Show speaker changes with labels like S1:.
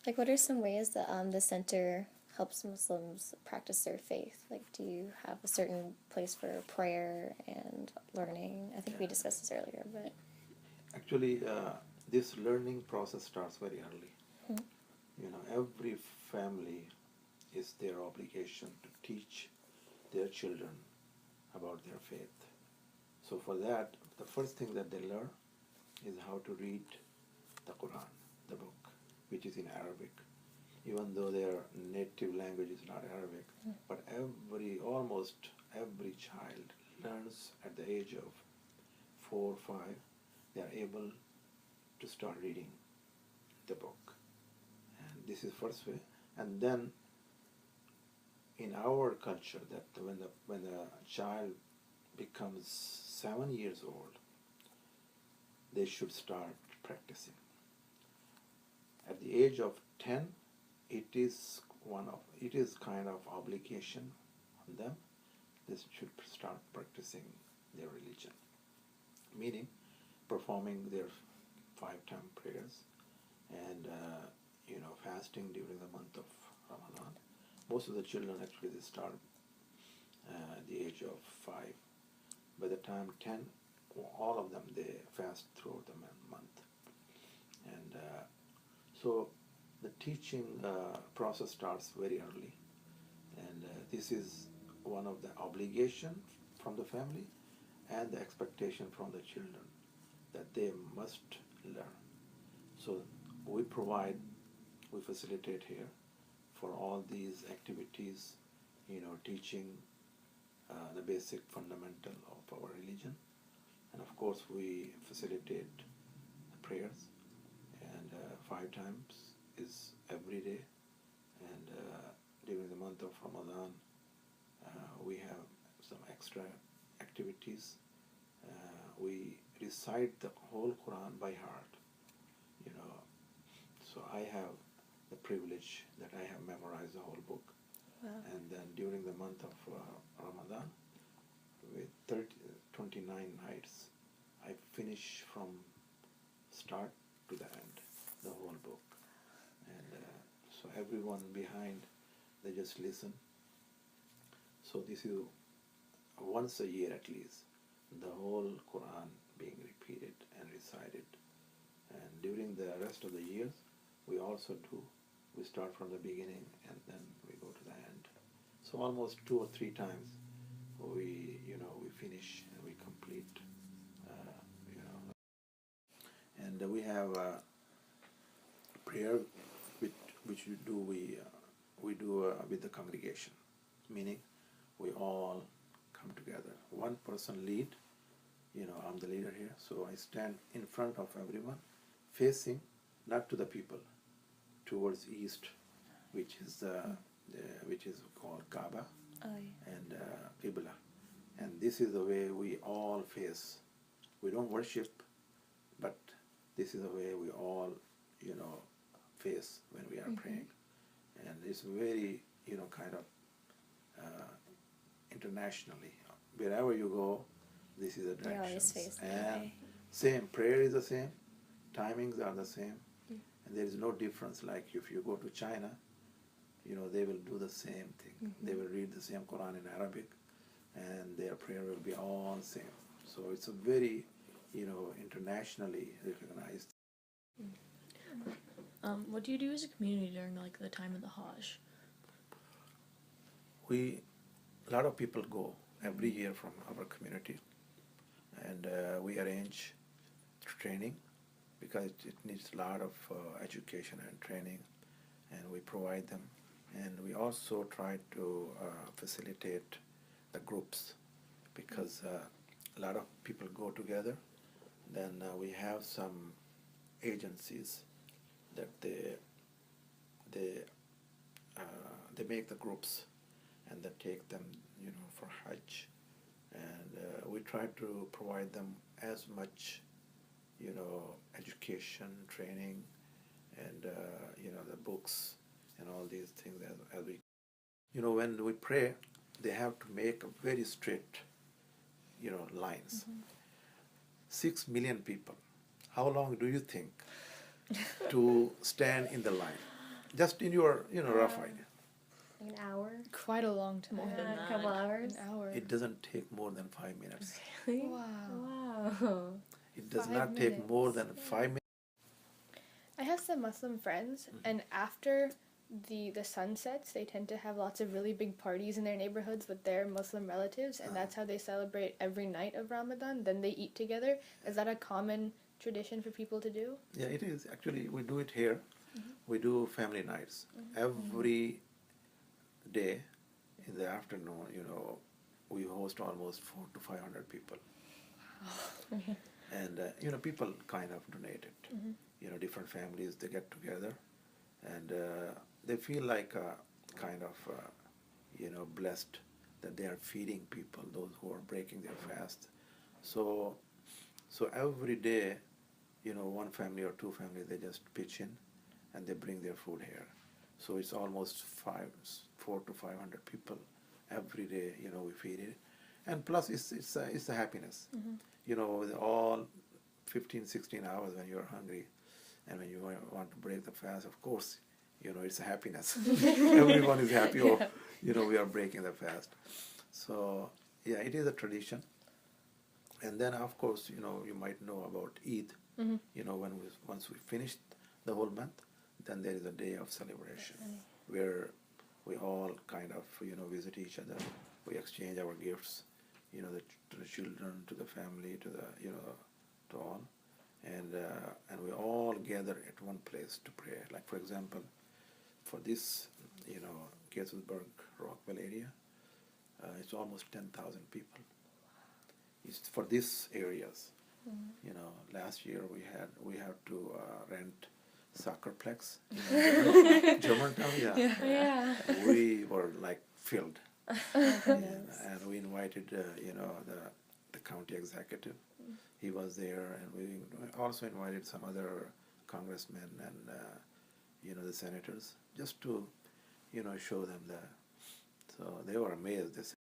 S1: Like, what are some ways that the center helps Muslims practice their faith? Like, do you have a certain place for prayer and learning? I think we
S2: Yeah.
S1: discussed this earlier, but
S2: Actually, this learning process starts very early.
S1: hmm.
S2: Every family is their obligation to teach their children about their faith. So for that, the first thing that they learn is how to read the Quran, the book, which is in Arabic. Even though their native language is not Arabic, but almost every child learns at the age of 4 or 5, they are able to start reading the book. And this is first way. And then in our culture, that when the child becomes 7 years old, they should start practicing. At the age of 10, it is kind of obligation on them. They should start practicing their religion, meaning performing their 5 time prayers and fasting during the month of Ramadan. Most of the children actually they start at the age of 5. By the time 10, all of them they fast throughout the month. And so the teaching process starts very early, and this is one of the obligation from the family and the expectation from the children that they must learn. So we facilitate here for all these activities, teaching the basic fundamental of our religion. And of course, we facilitate the prayers, and 5 times is every day. And during the month of Ramadan, we have some extra activities. We recite the whole Quran by heart, you know. So I have the privilege that I have memorized the whole book.
S1: Wow.
S2: And then during the month of Ramadan, with 29 nights, I finish from start to the end, the whole book. And so everyone behind, they just listen. So this is once a year at least, the whole Quran being repeated and recited. And during the rest of the years, we also do. We start from the beginning and then we go to the end. So almost 2 or 3 times we finish and we complete. And we have prayer which we do with the congregation, meaning we all come together. One person lead. I'm the leader here, so I stand in front of everyone, facing not to the people, towards east, which is called Kaaba,
S1: Oh, yeah.
S2: and Qibla. And this is the way we all face. We don't worship, but this is the way we all, face when we are praying. And it's very, kind of internationally. Wherever you go, this is the
S1: You're always
S2: directions.
S1: faced that
S2: And
S1: way.
S2: same, prayer is the same, timings are the same, and there is no difference. Like if you go to China, they will do the same thing. They will read the same Quran in Arabic, and their prayer will be all same. So it's a very, internationally recognized.
S3: What do you do as a community during the time of the Hajj?
S2: A lot of people go every year from our community, and we arrange training because it needs a lot of education and training, and we provide them. And we also try to facilitate the groups because a lot of people go together. Then we have some agencies that they make the groups and then take them, for Hajj. And we try to provide them as much, education, training, and the books and all these things as we. When we pray, they have to make a very straight, lines. 6 million people. How long do you think to stand in the line, just in your rough idea.
S1: An hour?
S4: Quite a long time.
S3: More than
S1: A
S3: that.
S1: couple hours?
S4: An hour.
S2: It doesn't take more than 5 minutes.
S4: Wow.
S1: Wow.
S2: It does
S4: 5
S2: not take more
S4: minutes.
S2: than 5 minutes.
S4: I have some Muslim friends, and after the sun sets, they tend to have lots of really big parties in their neighborhoods with their Muslim relatives, and that's how they celebrate every night of Ramadan. Then they eat together. Is that a common tradition for people to do?
S2: Yeah, it is. Actually, we do it here. We do family nights. Every day in the afternoon, we host almost 400 to 500 people. And, people kind of donate it. Different families, they get together and they feel like kind of, blessed that they are feeding people, those who are breaking their fast. So every day, one family or two families, they just pitch in and they bring their food here. So it's almost 400 to 500 people every day, we feed it. And plus it's a happiness. All 15, 16 hours when you're hungry and when you want to break the fast, of course, it's a happiness. Everyone is happy, we are breaking the fast. So, yeah, it is a tradition. And then, of course, you might know about Eid. Once we finish the whole month, then there is a day of celebration where we all kind of, visit each other. We exchange our gifts, to the children, to the family, to the, to all. And we all gather at one place to pray. Like, for example, for this, Gaithersburg, Rockville area, it's almost 10,000 people. It's for these areas. Last year we had to rent soccerplex in Germantown.
S1: Yeah.
S2: We were like filled, and we invited the county executive. He was there, and we also invited some other congressmen and the senators just to show them the. So they were amazed. They said,